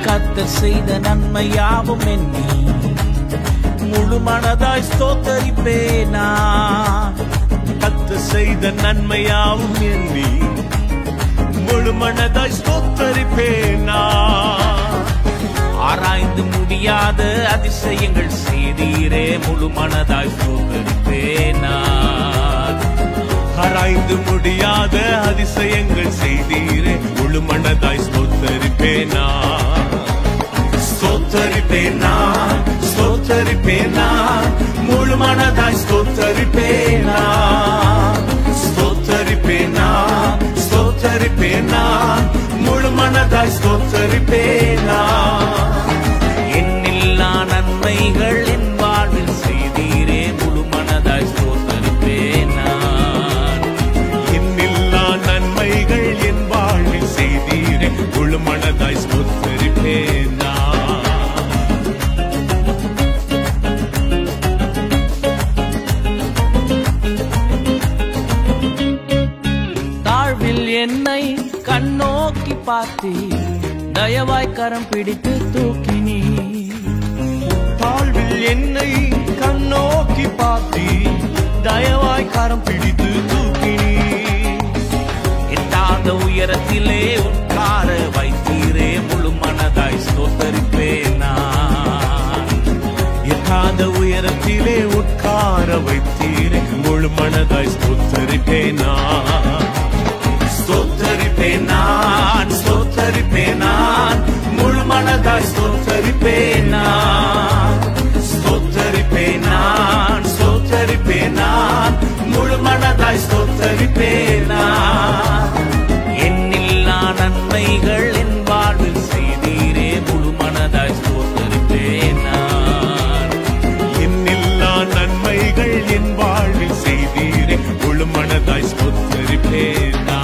கர்த்தர் செய்த நன்மையாவும் எண்ணி முழு மனதாய் ஸ்தோத்தரிப்பேனா. கர்த்தர் செய்த நன்மையாவும் எண்ணி முழு மனதாய் ஸ்தோத்தரிப்பேனா. ஆராய்ந்து முடியாத அதிசயங்கள் செய்தீரே முழு மனதாய் ஸ்தோத்தரிப்பேனா. ஆராய்ந்து முடியாத அதிசயங்கள் செய்தீரே முழு மனதாய் ஸ்தோத்தரிப்பேனா. ஸ்தோத்தரிப்பேனா ஸ்தோத்தரிப்பேனா முழு மனதாய் ஸ்தோத்தரிப்பேனா. ஸ்தோத்தரிப்பேனா ஸ்தோத்தரிப்பேனா முழு மனதாய் ஸ்தோத்தரிப்பேனா. எண்ணில்லா நன்மைகள் என் வாழ்வில் செய்தீரே முழு மனதாய் ஸ்தோத்தரிப்பேனா. எண்ணில்லா நன்மைகள் என் வாழ்வில் செய்தீரே முழு மனதாய் ஸ்தோத்தரிப்பேனா. தாழ்வில் என்னை கண்ணோக்கி பார்த்தீ தயவாய் கரம் பிடித்து தூக்கினீ. தாழ்வில் என்னை கண்ணோக்கி பார்த்தீ தயவாய் கரம் பிடித்து தூக்கினீ. எட்டாத உயரத்திலே உட்கார வைத்தீரே முழு மனதாய் ஸ்தோத்தரிப்பேனா. எட்டாத உயரத்திலே உட்கார வைத்தீரே முழு மனதாய் ஸ்தோத்தரிப்பேனா. ஸ்தோத்தரிப்பேனான் ஸ்தோத்தரிப்பேனான் முழு மனதாய் ஸ்தோத்தரிப்பேனா. ஸ்தோத்தரிப்பேனான் ஸ்தோத்தரிப்பேனான் முழு மனதாய் ஸ்தோத்தரிப்பேனா. எண்ணில்லா நன்மைகள் என் வாழ்வில் செய்தீரே முழு மனதாய் ஸ்தோத்தரிப்பேனா. எண்ணில்லா நன்மைகள் என் வாழ்வில் செய்தீரே முழு மனதாய் ஸ்தோத்தரிப்பேனா.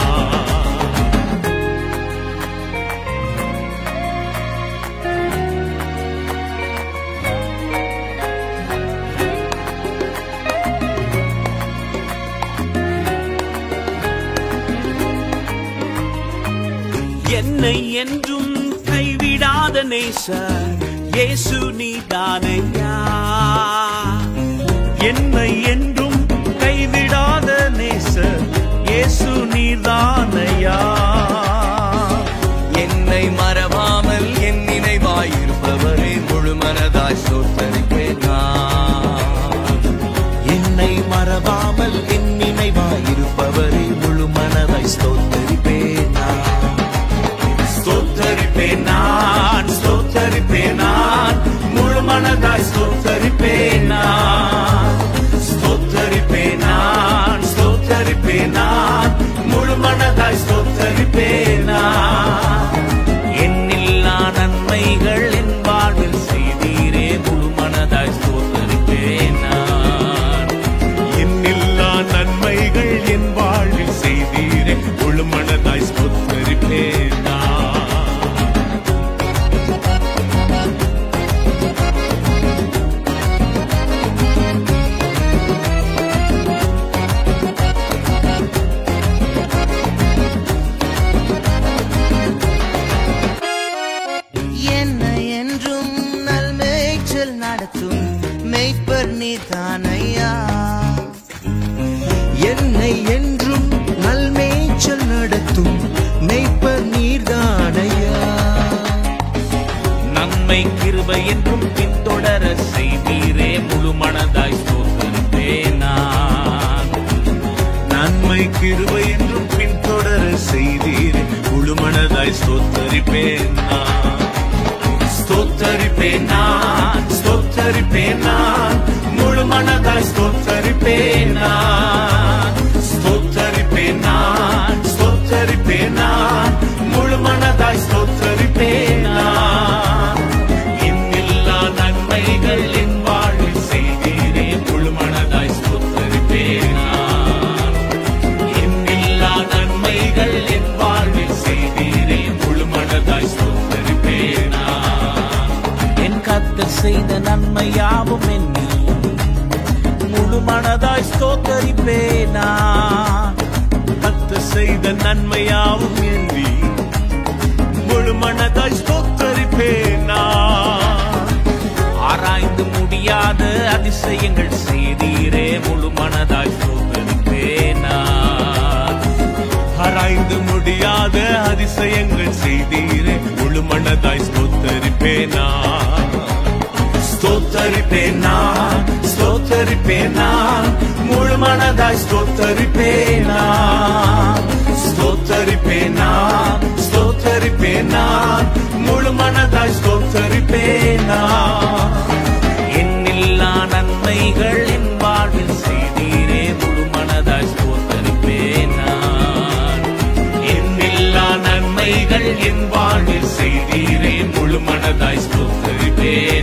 என்னை என்றும் கைவிடாத நேசர் இயேசு நீதானையா. என்னை என்றும் கைவிடாத நேசர் இயேசு நீதானையா. என்னை மறவாமல் என் நினைவாயிருப்பவரே முழு மனதாய் ஸ்தோத்தரிப்பேனா. என்னை மறவாமல் என் நினைவாயிருப்பவரே முழு மனதாய் ஸ்தோத்தரிப்பேனா. ஸ்தோத்தரிப்பேனான் ஸ்தோத்தரிப்பேனான் முழு மனதாய் ஸ்தோத்தரிப்பேனா. ஸ்தோத்தரிப்பேனான் ஸ்தோத்தரிப்பேனான் முழு மனதாய் ஸ்தோத்தரிப்பேனா. எண்ணில்லா நன்மைகள் என் வாழ்வில் செய்தீரே முழு மனதாய் ஸ்தோத்தரிப்பேனா. எண்ணில்லா நன்மைகள் என் வாழ்வில் செய்தீரே முழு மனதாய் ஸ்தோத்தரிப்பேனா. என்னை என்றும் நல்மேய்ச்சல் நடத்தும் மெய்ப்பர் நீதானையா. என்னை என்றும் நல்மேய்ச்சல் நடத்தும் மெய்ப்பர் நீர்தானையா. நன்மை கிருபை என்றும் பின்தொடர செய்தீரே முழு மனதாய் ஸ்தோத்தரிப்பேனா. நன்மை கிருபை என்றும் பின்தொடர செய்தீரே முழு மனதாய் ஸ்தோத்தரிப்பேனா. ஸ்தோத்தரிப்பேனான் ஸ்தோத்தரிப்பேனான் முழு மனதாய் ஸ்தோத்தரிப்பேனா. ஸ்தோத்தரிப்பேனான் ஸ்தோத்தரிப்பேனான் முழு மனதாய் ஸ்தோத்தரிப்பேனா. எண்ணில்லா நன்மைகள் என் வாழ்வில் செய்தீரே முழு மனதாய் ஸ்தோத்தரிப்பேனா. எண்ணில்லா நன்மைகள் என் வாழ்வில் செய்தீரே முழு மனதாய் ஸ்தோத்தரிப்பேனா. மனதாய் ஸ்தோத்தரிப்பேனா கர்த்தர் செய்த நன்மையாவும் எண்ணி முழு மனதாய் ஸ்தோத்தரிப்பேனா ஆராய்ந்து முடியாத அதிசயங்கள் செய்தீரே முழு மனதாய் ஸ்தோத்தரிப்பேனா ஆராய்ந்து முடியாத அதிசயங்கள் செய்தீரே முழு மனதாய் ஸ்தோத்தரிப்பேனா ஸ்தோத்தரிப்பேனா ஸ்தோத்தரிப்பேனா முழு மனதாய் ஸ்தோத்தரிப்பேனா ஸ்தோத்தரிப்பேனா ஸ்தோத்தரிப்பேனா முழு மனதாய் ஸ்தோத்தரிப்பேனா எண்ணில்லா நன்மைகள் என் வாழ்வில் செய்தீரே முழு மனதாய் ஸ்தோத்தரிப்பேனா எண்ணில்லா நன்மைகள் என் வாழ்வில் செய்தீரே முழு மனதாய் ஸ்தோத்தரிப்பேனா